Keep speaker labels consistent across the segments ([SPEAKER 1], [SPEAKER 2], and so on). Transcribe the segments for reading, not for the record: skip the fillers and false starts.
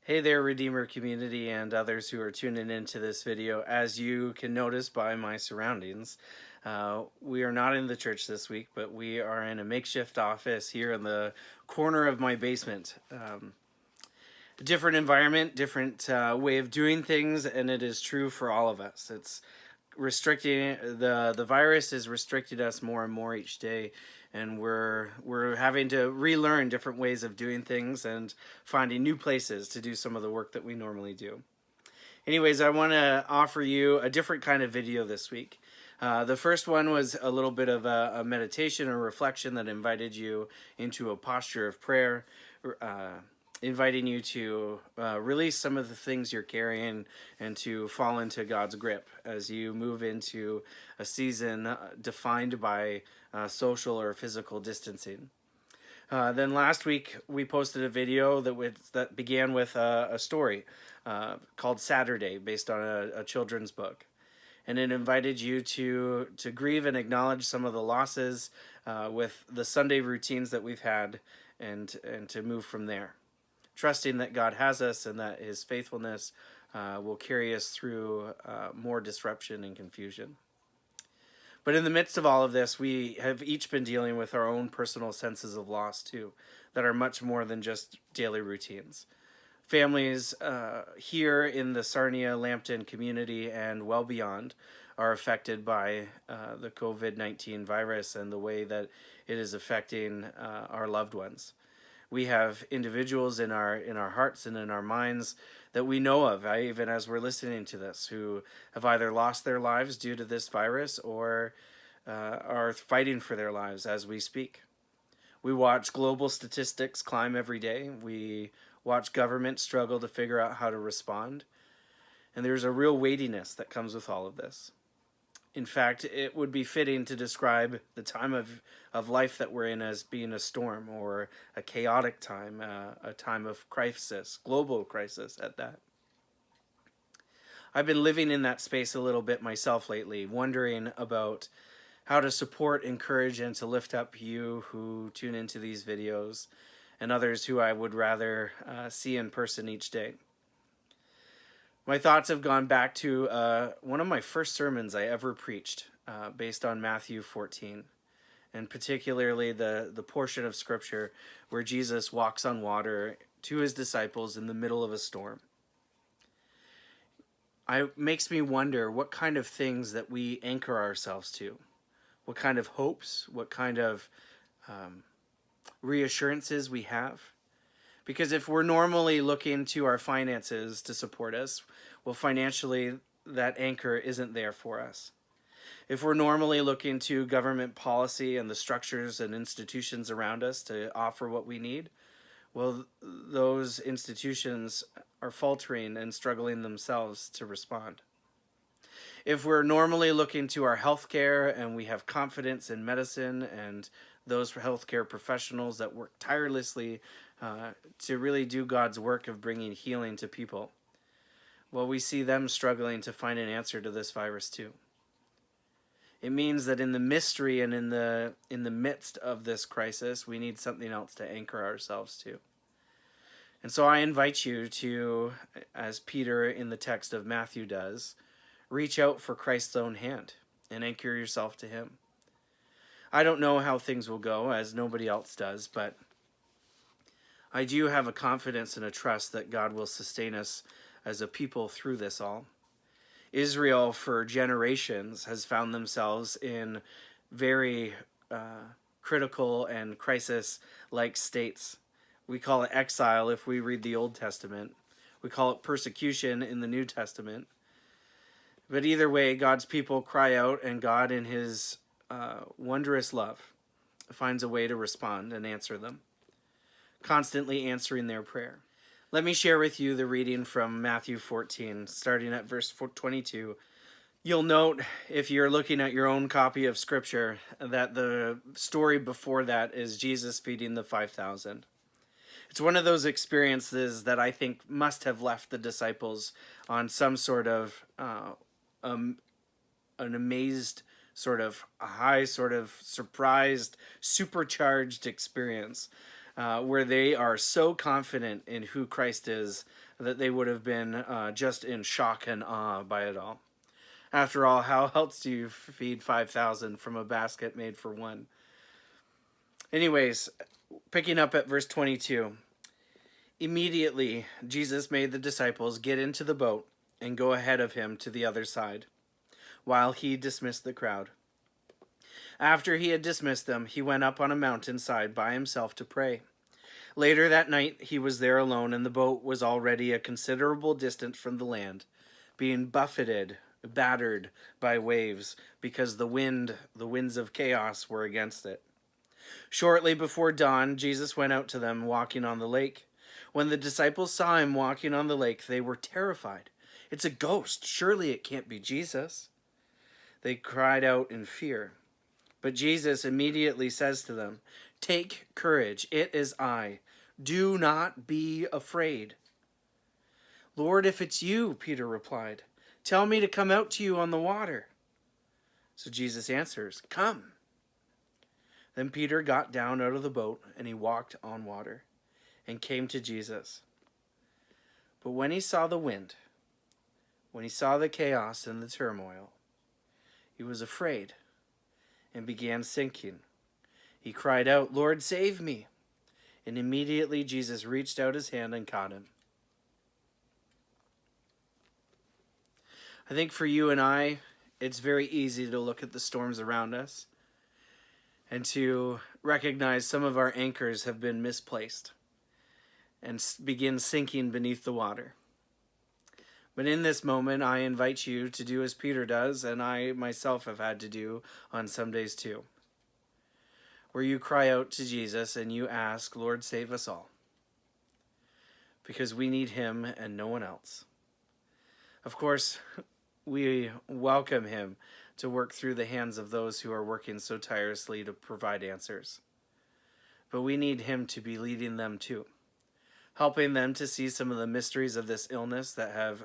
[SPEAKER 1] Hey there, Redeemer community and others who are tuning into this video. As you can notice by my surroundings, we are not in the church this week, but we are in a makeshift office here in the corner of my basement. Different environment, different way of doing things, and it is true for all of us. It's restricting the virus is restricting us more and more each day, and we're having to relearn different ways of doing things and finding new places to do some of the work that we normally do. Anyways, I want to offer you a different kind of video this week. The first one was a little bit of a meditation or reflection that invited you into a posture of prayer, inviting you to release some of the things you're carrying and to fall into God's grip as you move into a season defined by social or physical distancing. Then last week we posted a video that began with a story called Saturday, based on a children's book, and it invited you to grieve and acknowledge some of the losses with the Sunday routines that we've had, and to move from there, trusting that God has us and that His faithfulness will carry us through more disruption and confusion. But in the midst of all of this, we have each been dealing with our own personal senses of loss too, that are much more than just daily routines. Families here in the Sarnia, Lambton community and well beyond are affected by the COVID-19 virus and the way that it is affecting our loved ones. We have individuals in our hearts and in our minds that we know of, even as we're listening to this, who have either lost their lives due to this virus or are fighting for their lives as we speak. We watch global statistics climb every day. We watch government struggle to figure out how to respond. And there's a real weightiness that comes with all of this. In fact, it would be fitting to describe the time of life that we're in as being a storm or a chaotic time, a time of crisis, global crisis at that. I've been living in that space a little bit myself lately, wondering about how to support, encourage, and to lift up you who tune into these videos and others who I would rather see in person each day. My thoughts have gone back to one of my first sermons I ever preached, based on Matthew 14, and particularly the portion of Scripture where Jesus walks on water to His disciples in the middle of a storm. It makes me wonder what kind of things that we anchor ourselves to, what kind of hopes, what kind of reassurances we have. Because if we're normally looking to our finances to support us, well, financially, that anchor isn't there for us. If we're normally looking to government policy and the structures and institutions around us to offer what we need, well, those institutions are faltering and struggling themselves to respond. If we're normally looking to our healthcare and we have confidence in medicine and those healthcare professionals that work tirelessly to really do God's work of bringing healing to people, well, we see them struggling to find an answer to this virus too. It means that in the mystery and in the midst of this crisis, we need something else to anchor ourselves to. And so I invite you to, as Peter in the text of Matthew does, reach out for Christ's own hand and anchor yourself to Him. I don't know how things will go, as nobody else does, but I do have a confidence and a trust that God will sustain us as a people through this all. Israel, for generations, has found themselves in very critical and crisis-like states. We call it exile if we read the Old Testament. We call it persecution in the New Testament. But either way, God's people cry out, and God, in His wondrous love, finds a way to respond and answer them, constantly answering their prayer. Let me share with you the reading from Matthew 14, starting at verse 22. You'll note, if you're looking at your own copy of Scripture, that the story before that is Jesus feeding the 5,000. It's one of those experiences that I think must have left the disciples on some sort of an amazed, sort of a high, sort of surprised, supercharged experience. where they are so confident in who Christ is that they would have been just in shock and awe by it all. After all, how else do you feed 5,000 from a basket made for one? Anyways, picking up at verse 22. Immediately, Jesus made the disciples get into the boat and go ahead of him to the other side, while he dismissed the crowd. After he had dismissed them, he went up on a mountainside by himself to pray. Later that night, he was there alone, and the boat was already a considerable distance from the land, being buffeted, battered by waves, because the winds of chaos were against it. Shortly before dawn, Jesus went out to them walking on the lake. When the disciples saw him walking on the lake, they were terrified. "It's a ghost. Surely it can't be Jesus." They cried out in fear. But Jesus immediately says to them, "Take courage. It is I. Do not be afraid." "Lord, if it's you," Peter replied, "tell me to come out to you on the water." So Jesus answers, "Come." Then Peter got down out of the boat, and he walked on water, and came to Jesus. But when he saw the wind, when he saw the chaos and the turmoil, he was afraid and began sinking. He cried out, "Lord, save me." And immediately Jesus reached out his hand and caught him. I think for you and I, it's very easy to look at the storms around us and to recognize some of our anchors have been misplaced and begin sinking beneath the water. But in this moment, I invite you to do as Peter does, and I myself have had to do on some days too, where you cry out to Jesus and you ask, "Lord, save us all," because we need him and no one else. Of course, we welcome him to work through the hands of those who are working so tirelessly to provide answers. But we need him to be leading them too, helping them to see some of the mysteries of this illness that have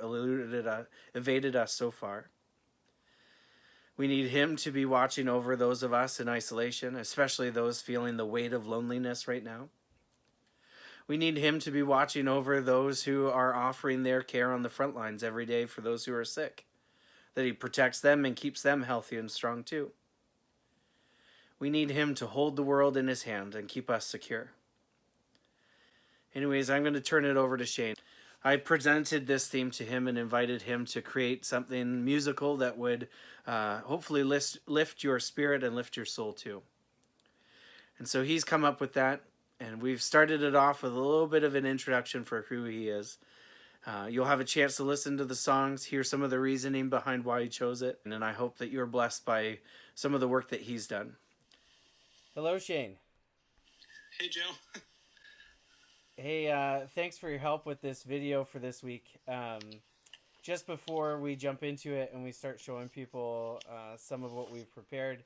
[SPEAKER 1] evaded us so far. We need him to be watching over those of us in isolation, especially those feeling the weight of loneliness right now. We need him to be watching over those who are offering their care on the front lines every day for those who are sick, that he protects them and keeps them healthy and strong too. We need him to hold the world in his hand and keep us secure. Anyways, I'm going to turn it over to Shane. I presented this theme to him and invited him to create something musical that would hopefully lift your spirit and lift your soul too. And so he's come up with that, and we've started it off with a little bit of an introduction for who he is. You'll have a chance to listen to the songs, hear some of the reasoning behind why he chose it, and I hope that you're blessed by some of the work that he's done. Hello, Shane.
[SPEAKER 2] Hey, Joe.
[SPEAKER 1] Hey, thanks for your help with this video for this week. Just before we jump into it and we start showing people some of what we've prepared,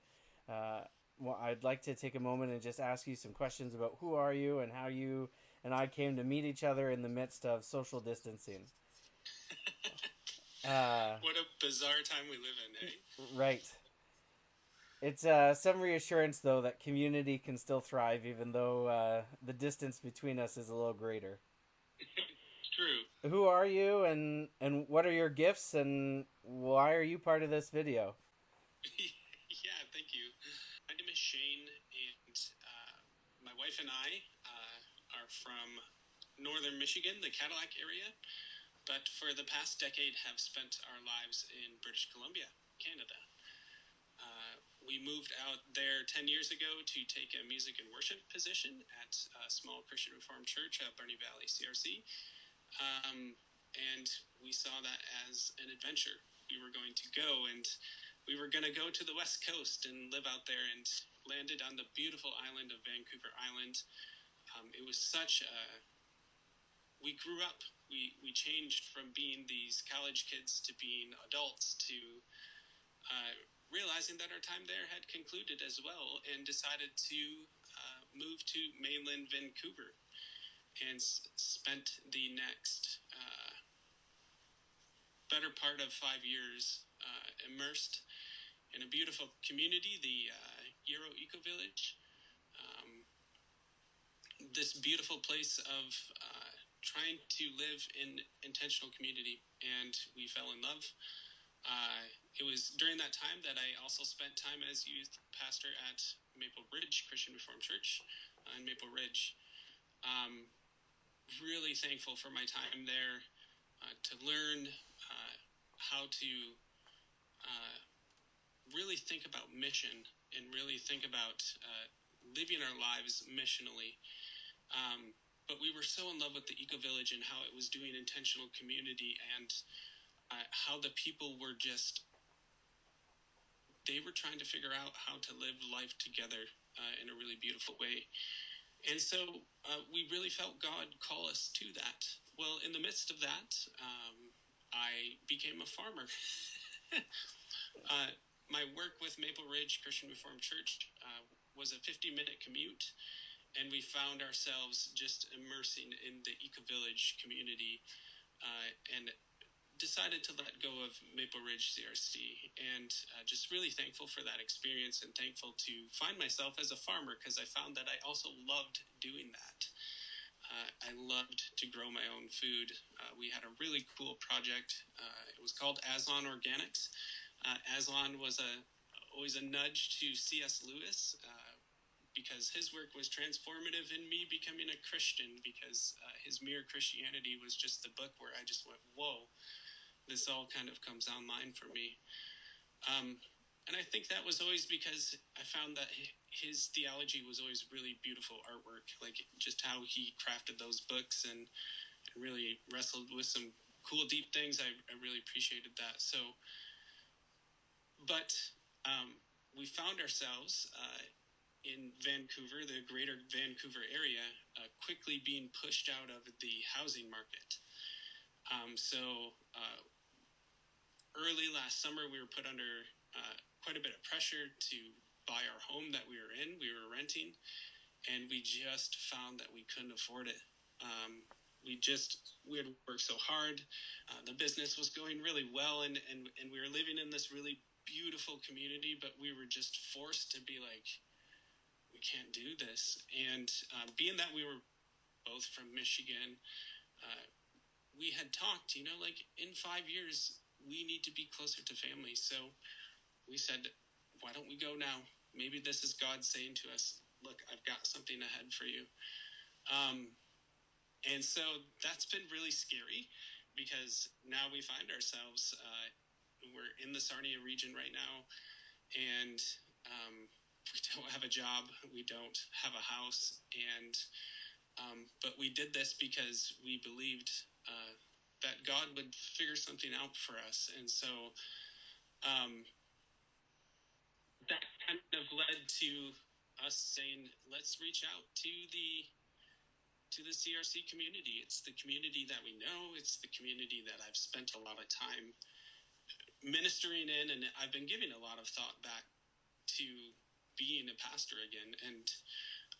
[SPEAKER 1] well, I'd like to take a moment and just ask you some questions about who are you and how you and I came to meet each other in the midst of social distancing.
[SPEAKER 2] What a bizarre time we live in, eh?
[SPEAKER 1] Right. It's some reassurance, though, that community can still thrive even though the distance between us is a little greater.
[SPEAKER 2] It's true.
[SPEAKER 1] Who are you, and what are your gifts, and why are you part of this video?
[SPEAKER 2] Yeah, thank you. My name is Shane, and my wife and I are from northern Michigan, the Cadillac area, but for the past decade have spent our lives in British Columbia, Canada. We moved out there 10 years ago to take a music and worship position at a small Christian Reformed church at Bernie Valley CRC. And we saw that as an adventure. We were going to go, and we were going to go to the West Coast and live out there, and landed on the beautiful island of Vancouver Island. It was such a... We grew up. We changed from being these college kids to being adults to realizing that our time there had concluded as well, and decided to move to mainland Vancouver, and spent the next better part of 5 years immersed in a beautiful community, the Euro Eco Village. this beautiful place of trying to live in intentional community, and we fell in love. It was during that time that I also spent time as youth pastor at Maple Ridge Christian Reformed Church in Maple Ridge. Really thankful for my time there to learn how to really think about mission and really think about living our lives missionally. But we were so in love with the Eco Village and how it was doing intentional community, and how the people were just, they were trying to figure out how to live life together in a really beautiful way. And so we really felt God call us to that. Well, in the midst of that, I became a farmer. My work with Maple Ridge Christian Reformed Church was a 50-minute commute, and we found ourselves just immersing in the Eco Village community, and decided to let go of Maple Ridge CRC, and just really thankful for that experience, and thankful to find myself as a farmer, because I found that I also loved doing that. I loved to grow my own food. We had a really cool project. It was called Aslan Organics. Aslan was always a nudge to C.S. Lewis, because his work was transformative in me becoming a Christian, because his Mere Christianity was just the book where I just went, whoa, this all kind of comes online for me. And I think that was always because I found that his theology was always really beautiful artwork, like just how he crafted those books and really wrestled with some cool, deep things. I really appreciated that. So, but we found ourselves in Vancouver, the greater Vancouver area, quickly being pushed out of the housing market. So early last summer, we were put under quite a bit of pressure to buy our home that we were in. We were renting, and we just found that we couldn't afford it. We had worked so hard. The business was going really well, and we were living in this really beautiful community, but we were just forced to be like, we can't do this. And being that we were both from Michigan, we had talked, like in 5 years, we need to be closer to family. So we said, why don't we go now? Maybe this is God saying to us, look, I've got something ahead for you. And so that's been really scary, because now we find ourselves, we're in the Sarnia region right now, and we don't have a job, we don't have a house, and but we did this because we believed that God would figure something out for us. And so that kind of led to us saying, let's reach out to the CRC community. It's the community that we know. It's the community that I've spent a lot of time ministering in, and I've been giving a lot of thought back to being a pastor again, and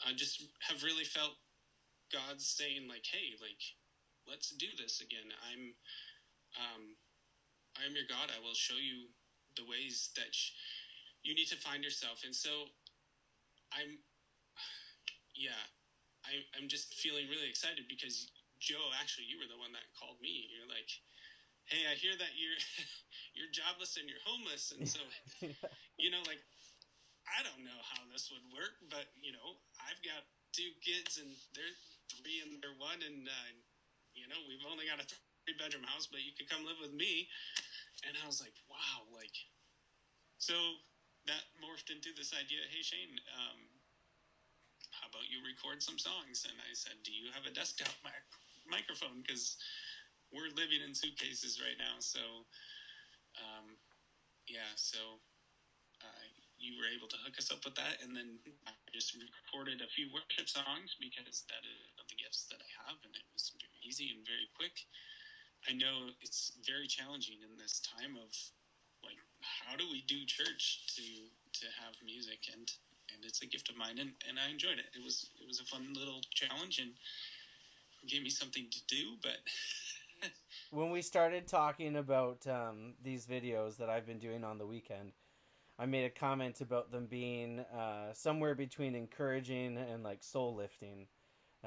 [SPEAKER 2] I just have really felt God saying, like, hey, like, let's do this again. I'm your God. I will show you the ways that you need to find yourself. And so I'm just feeling really excited, because Joe, actually, you were the one that called me. You're like, hey, I hear that you're jobless and you're homeless, and so like, I don't know how this would work, but I've got 2 kids, and they're 3 and they're 1, and we've only got a 3-bedroom house, but you could come live with me. And I was like, wow, like, so that morphed into this idea. Hey, Shane, how about you record some songs? And I said, do you have a desktop microphone? Because we're living in suitcases right now. So, you were able to hook us up with that. And then I just recorded a few worship songs, because that is one of the gifts that I have. And it was very easy and very quick. I know it's very challenging in this time of, like, how do we do church to have music? And it's a gift of mine, and I enjoyed it. It was a fun little challenge, and gave me something to do. But
[SPEAKER 1] when we started talking about these videos that I've been doing on the weekend, I made a comment about them being somewhere between encouraging and like soul lifting.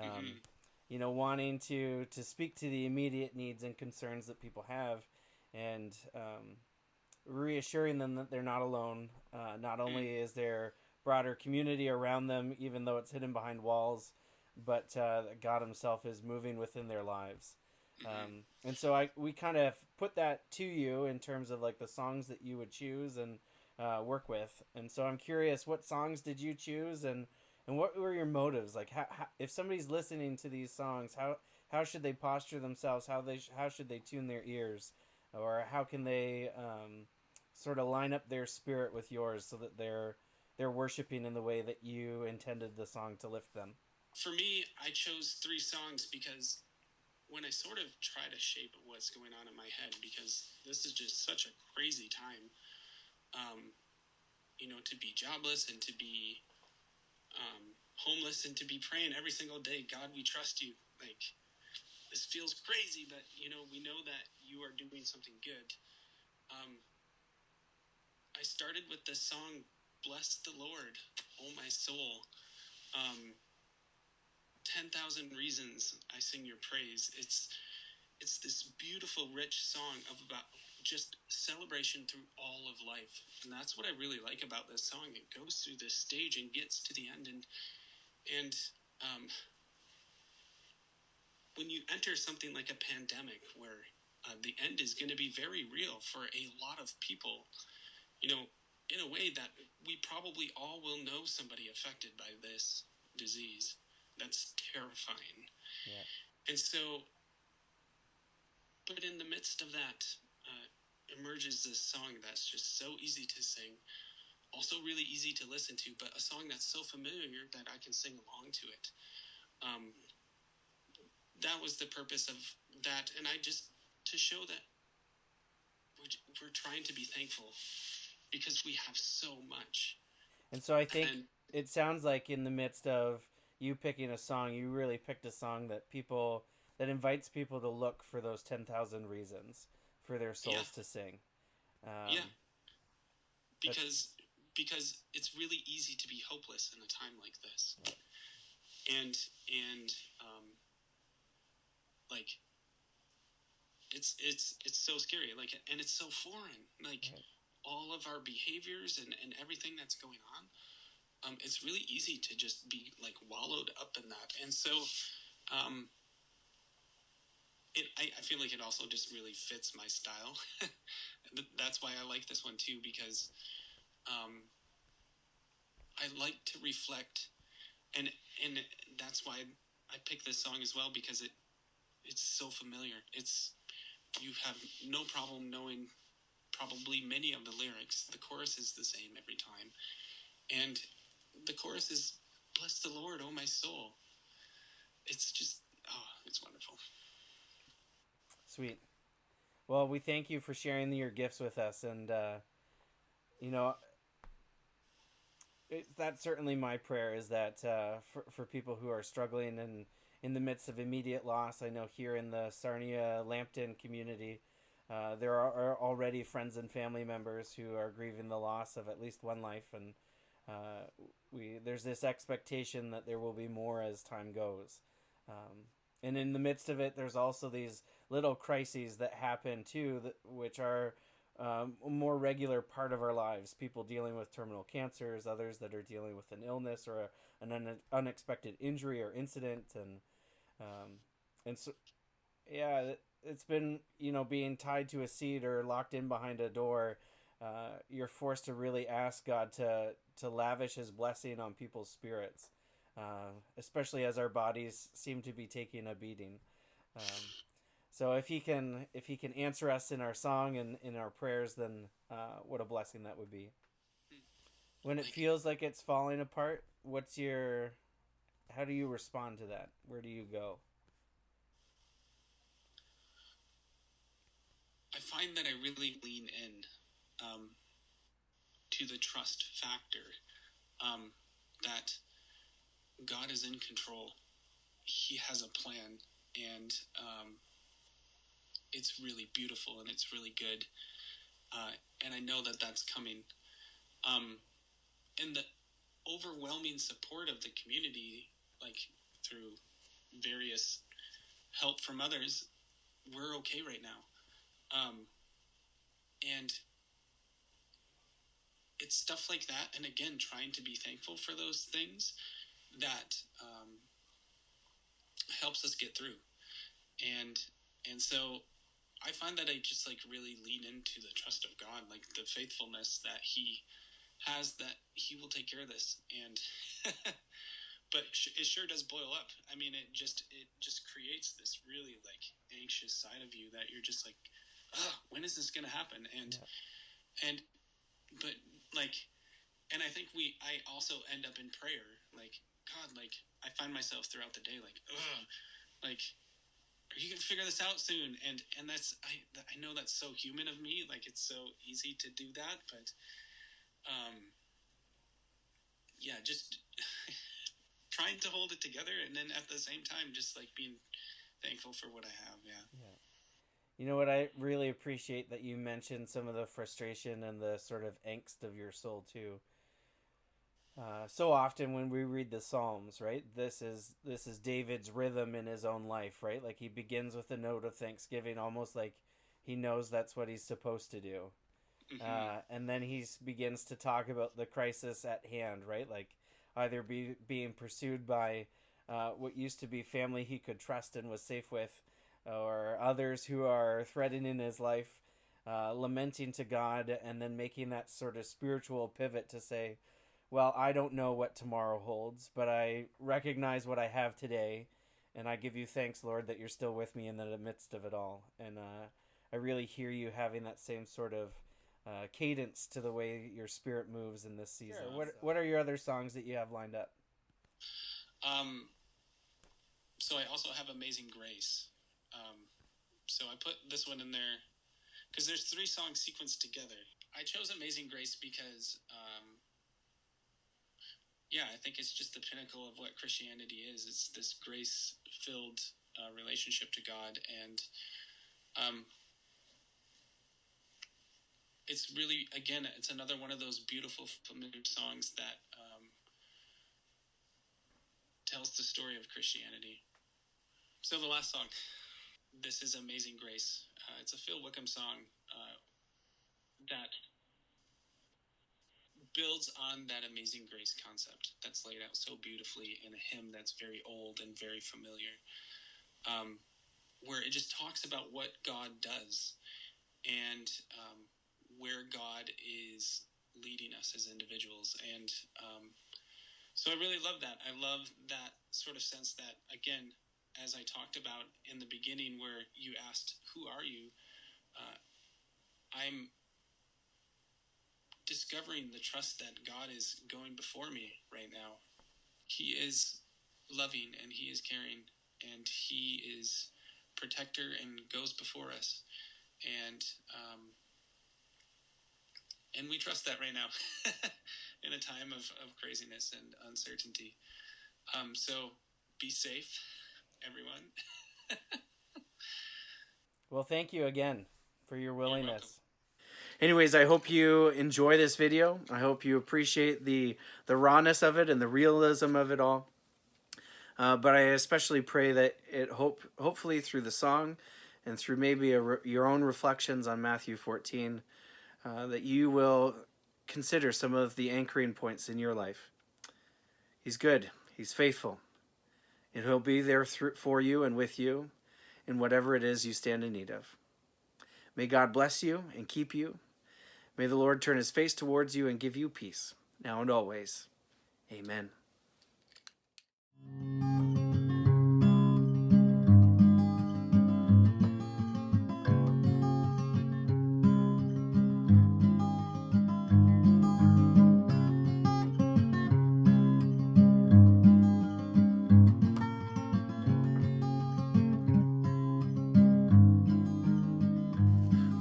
[SPEAKER 2] Mm-hmm.
[SPEAKER 1] Wanting to speak to the immediate needs and concerns that people have, and reassuring them that they're not alone. Not only is there broader community around them, even though it's hidden behind walls, but that God Himself is moving within their lives.
[SPEAKER 2] Mm-hmm.
[SPEAKER 1] And so we kind of put that to you in terms of like the songs that you would choose and work with. And so I'm curious, what songs did you choose, and what were your motives? Like, if somebody's listening to these songs, how should they posture themselves? How should they tune their ears, or how can they sort of line up their spirit with yours so that they're worshiping in the way that you intended the song to lift them?
[SPEAKER 2] For me, I chose three songs because when I sort of try to shape what's going on in my head, because this is just such a crazy time, um, to be jobless and to be homeless and to be praying every single day, God, we trust you. Like, this feels crazy, but, we know that you are doing something good. I started with the song, Bless the Lord, Oh My Soul. 10,000 Reasons I Sing Your Praise. It's this beautiful, rich song of about just celebration through all of life. And that's what I really like about this song. It goes through this stage and gets to the end. And when you enter something like a pandemic where the end is going to be very real for a lot of people, in a way that we probably all will know somebody affected by this disease. That's terrifying.
[SPEAKER 1] Yeah.
[SPEAKER 2] And so, but in the midst of that, emerges this song that's just so easy to sing, also really easy to listen to, but a song that's so familiar that I can sing along to it. That was the purpose of that, and I just to show that we're trying to be thankful because we have so much.
[SPEAKER 1] And so I think
[SPEAKER 2] And
[SPEAKER 1] it sounds like in the midst of you picking a song, you really picked a song that invites people to look for those 10,000 reasons for their
[SPEAKER 2] yeah,
[SPEAKER 1] souls to sing.
[SPEAKER 2] yeah,
[SPEAKER 1] Um, that's
[SPEAKER 2] because it's really easy to be hopeless in a time like this, and like it's so scary, like, and it's so foreign, like
[SPEAKER 1] right.
[SPEAKER 2] all of our behaviors and everything that's going on. It's really easy to just be like wallowed up in that, and so um, I feel like it also just really fits my style. That's why I like this one too, because um, I like to reflect, and and that's why I picked this song as well, because it's so familiar. It's you have no problem knowing probably many of the lyrics. The chorus is the same every time, and the chorus is "Bless the Lord, oh my soul." It's just it's wonderful.
[SPEAKER 1] Sweet. Well, we thank you for sharing your gifts with us, and you know, that's certainly my prayer is that for people who are struggling and in the midst of immediate loss. I know here in the Sarnia Lambton community, there are already friends and family members who are grieving the loss of at least one life, and uh, there's this expectation that there will be more as time goes. Um, and in the midst of it, there's also these little crises that happen too, which are a more regular part of our lives. People dealing with terminal cancers, others that are dealing with an illness or an unexpected injury or incident, um, and so yeah, it's been being tied to a seat or locked in behind a door. You're forced to really ask God to lavish His blessing on people's spirits, especially as our bodies seem to be taking a beating. Um, so if he can answer us in our song and in our prayers, then what a blessing that would be. When it
[SPEAKER 2] Like,
[SPEAKER 1] feels like it's falling apart, how do you respond to that? Where do you go?
[SPEAKER 2] I find that I really lean in um, to the trust factor, um, that God is in control. He has a plan, and it's really beautiful and it's really good. And I know that that's coming. Um, and the overwhelming support of the community, like through various help from others, we're okay right now. And it's stuff like that, and again, trying to be thankful for those things that helps us get through. And so I find that I just like really lean into the trust of God, like the faithfulness that He has, that He will take care of this. And but it sure does boil up. I mean, it just creates this really like anxious side of you that you're just like, oh, when is this gonna happen? And but like, and I think I also end up in prayer, like, God, like I find myself throughout the day like, ugh, like, are you gonna figure this out soon? And that's I know that's so human of me, like it's so easy to do that, but yeah, just trying to hold it together, and then at the same time just like being thankful for what I have. Yeah.
[SPEAKER 1] You know what, I really appreciate that you mentioned some of the frustration and the sort of angst of your soul too. So often when we read the Psalms, right, this is David's rhythm in his own life, right? Like he begins with a note of thanksgiving, almost like he knows that's what he's supposed to do. And then he begins to talk about the crisis at hand, right? Like either being pursued by what used to be family he could trust and was safe with, or others who are threatening his life, lamenting to God, and then making that sort of spiritual pivot to say, well, I don't know what tomorrow holds, but I recognize what I have today, and I give you thanks, Lord, that you're still with me in the midst of it all. And I really hear you having that same sort of cadence to the way your spirit moves in this season. Sure. What are your other songs that you have lined up?
[SPEAKER 2] So I also have Amazing Grace. So I put this one in there because there's 3 songs sequenced together. I chose Amazing Grace because yeah, I think it's just the pinnacle of what Christianity is. It's this grace-filled relationship to God, and it's really, again, it's another one of those beautiful, familiar songs that tells the story of Christianity. So the last song, this is Amazing Grace. It's a Phil Wickham song that builds on that Amazing Grace concept that's laid out so beautifully in a hymn that's very old and very familiar, where it just talks about what God does and where God is leading us as individuals. And so I really love that. I love that sort of sense that, again, as I talked about in the beginning where you asked, who are you? I'm discovering the trust that God is going before me right now. He is loving and He is caring and He is protector and goes before us. And we trust that right now in a time of craziness and uncertainty. So be safe, everyone.
[SPEAKER 1] Well, thank you again for your willingness.
[SPEAKER 3] Anyways, I hope you enjoy this video. I hope you appreciate the rawness of it and the realism of it all. But I especially pray that it hopefully through the song and through maybe your own reflections on Matthew 14, that you will consider some of the anchoring points in your life. He's good. He's faithful. And He'll be there for you and with you in whatever it is you stand in need of. May God bless you and keep you. May the Lord turn His face towards you and give you peace, now and always. Amen.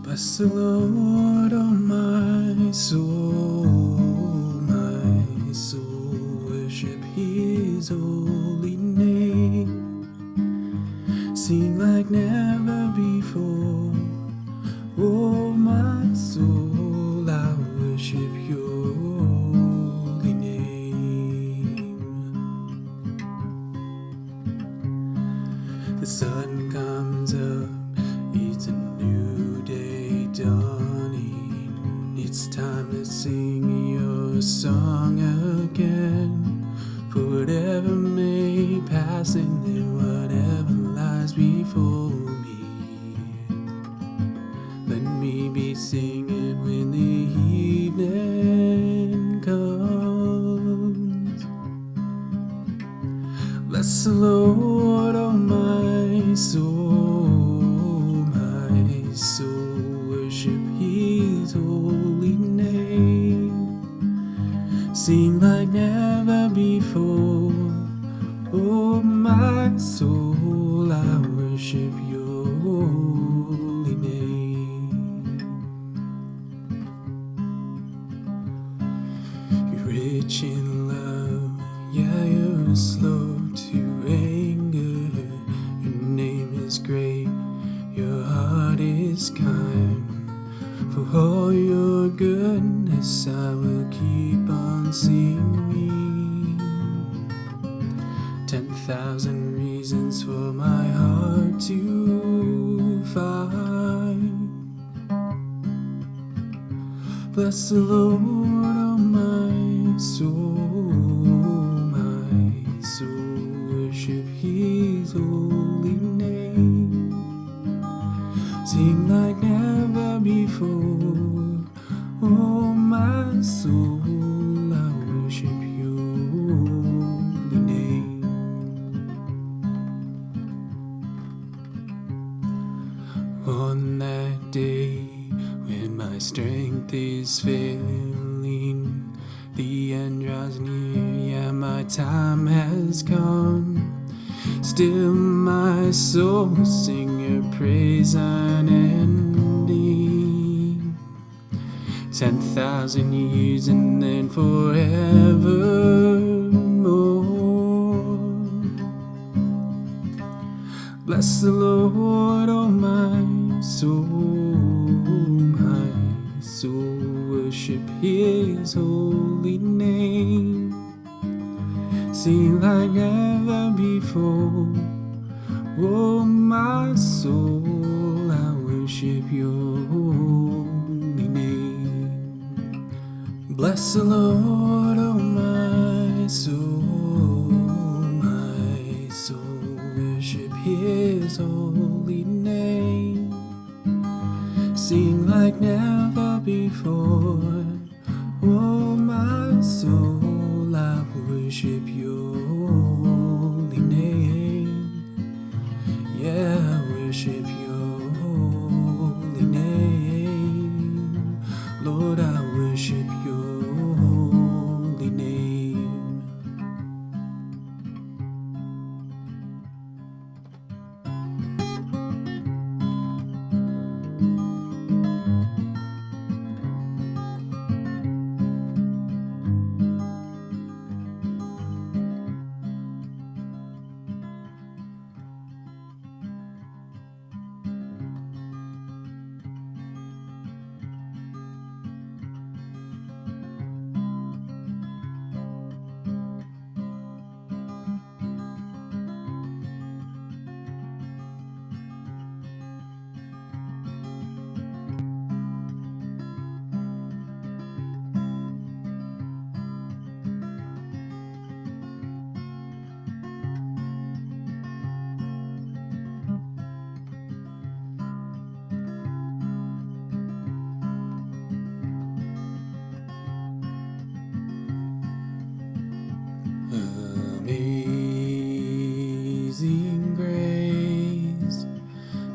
[SPEAKER 4] Bless the Lord, oh my soul, worship His holy name. Sing like never before, oh my soul, I worship Your holy name. a song again, for whatever may pass and then whatever lies before me. Let me be singing when the evening comes. Bless the Lord, oh my soul, worship His holy name. Sing like never before, oh my soul, I worship Your holy name. You're rich in love, yeah, You're slow to anger. Your name is great, Your heart is kind. For all Your goodness I will keep on singing. 10,000 reasons for my heart to find. Bless the Lord, oh my soul, worship His holy name. Sing like never before, oh my soul, I worship Your holy name. On that day when my strength is failing, the end draws near, yeah, my time has come. Still my soul sing Your praise unending. 10,000 years and then forevermore. Bless the Lord, oh my soul, worship His holy name. Sing like never before, oh my soul, I worship Your holy name. Bless the Lord, oh my soul, worship His holy name. Sing like never before, oh my soul, I worship Your holy name. Yeah, I worship Your holy name. Lord, I worship Your holy name. Amazing grace,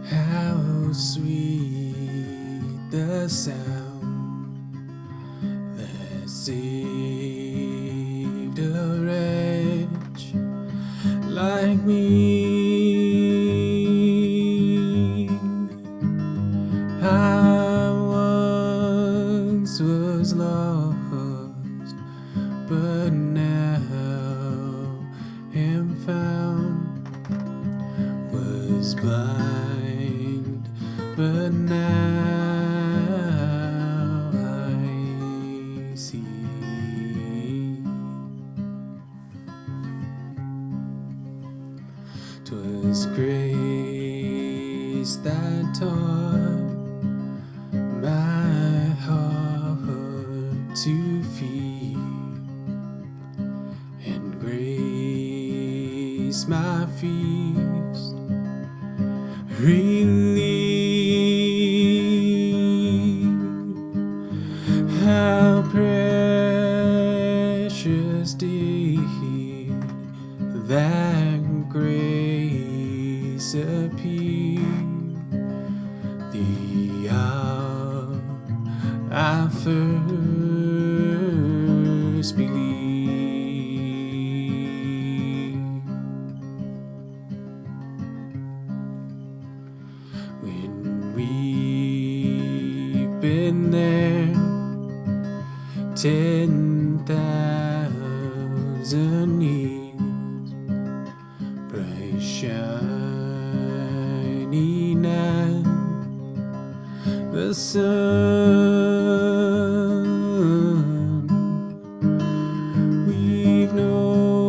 [SPEAKER 4] how sweet the sound that saved a wretch like me. I once was lost, but now am found. Was blind, but now I see. 'Twas grace that taught my heart to fear is my feast. Relief, how precious did that grace appear, the hour I first believed. When we've been there 10,000 years, bright shining as the sun, we've no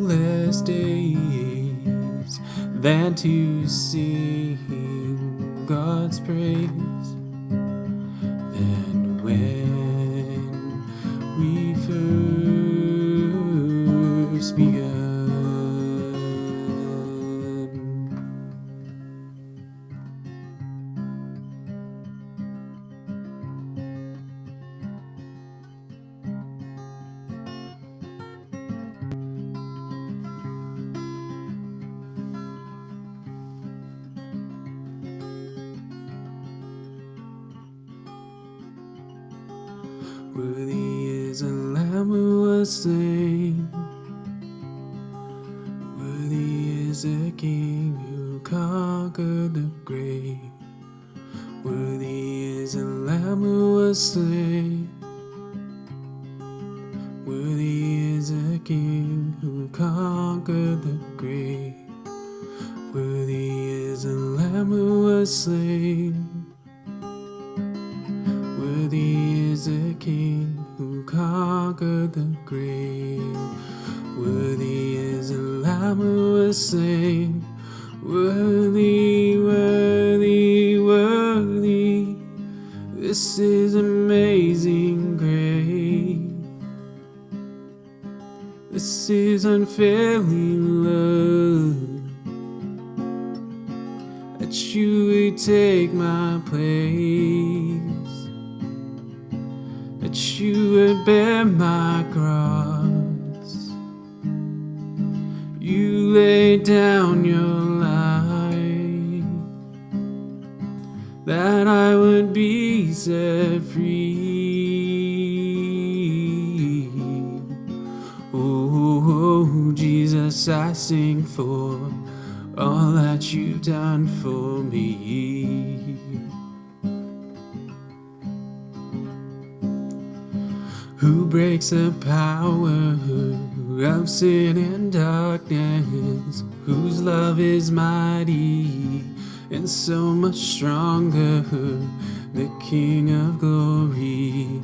[SPEAKER 4] less days than to sing God's praise than when we first begun. Worthy is a lamb who was slain. Worthy is a king who conquered the grave. Worthy is a lamb who was slain. Worthy is a king who conquered the grave. Worthy is a lamb who was slain. Worthy is a king who conquered the grave. Worthy is a lamb who was slain. Worthy, worthy, worthy. This is amazing grace. This is unfailing love, that you would take my place, that you would bear my cross. You laid down your life, that I would be set free. Oh, Jesus, I sing for all that you've done for me. Who breaks the power of sin and darkness, whose love is mighty and so much stronger, the King of glory,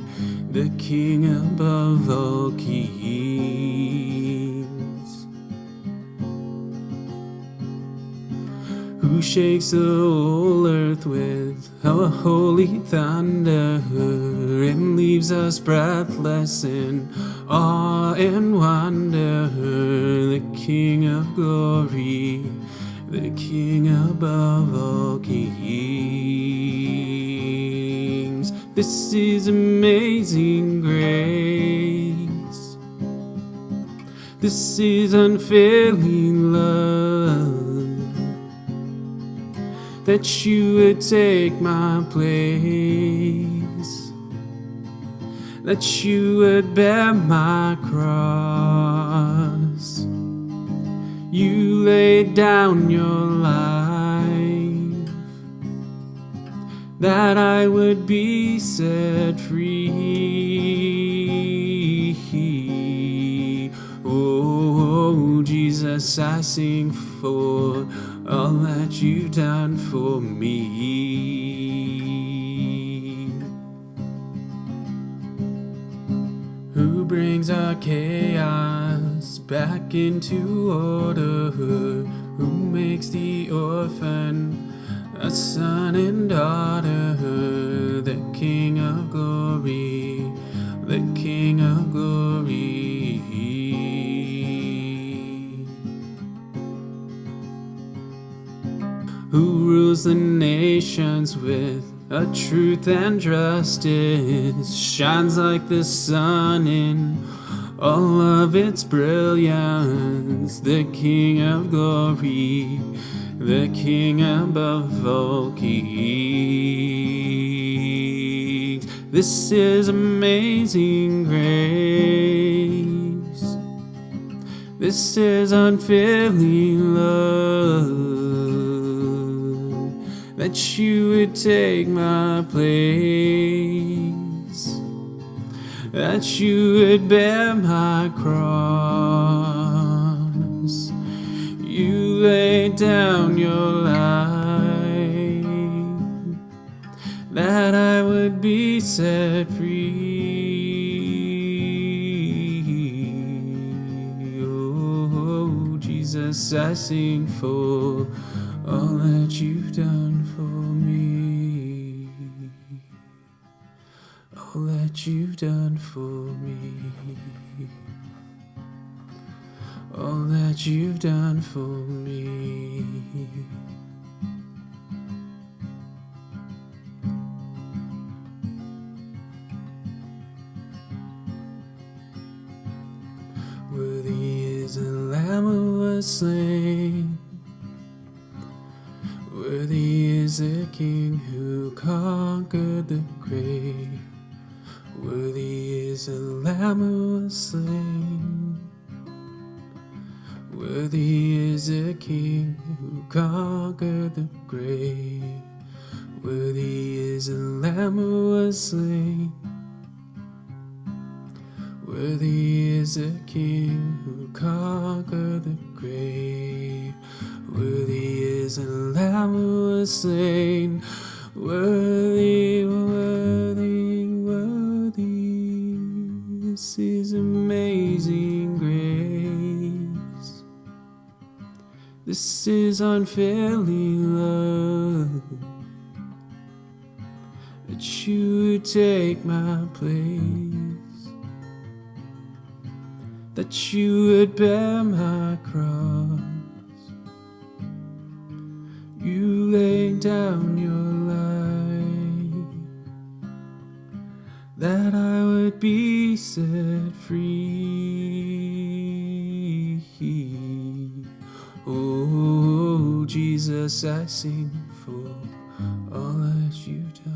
[SPEAKER 4] the King above all kings, who shakes the whole earth with a holy thunder and leaves us breathless in awe and wonder, the King of glory, the King above all kings. This is amazing grace. This is unfailing love, that you would take my place, that you would bear my cross. You laid down your life, that I would be set free. Oh, Jesus, I sing for all that you've done for me. Who brings our chaos back into order, who makes the orphan a son and daughter, the King of glory, the King of glory. rules the nations with a truth and justice, shines like the sun in all of its brilliance. The King of glory, the King above all kings. This is amazing grace. This is unfailing love, that you would take my place, that you would bear my cross. You laid down your life, that I would be set free. Oh, Jesus, I sing for all that you've done for me, all that you've done for me, all that you've done for me. Worthy is the Lamb who was slain, worthy is the King who conquered the grave. Worthy is the Lamb who was slain, worthy is the King who conquered the grave. Worthy is the Lamb who was slain, worthy is the King who conquered the grave. Worthy is the Lamb who was slain, worthy, worthy, worthy. This is amazing grace. This is unfailing love, that you would take my place, that you would bear my cross. You laid down your life, that I would be set free. Oh, Jesus, I sing for all that you've done.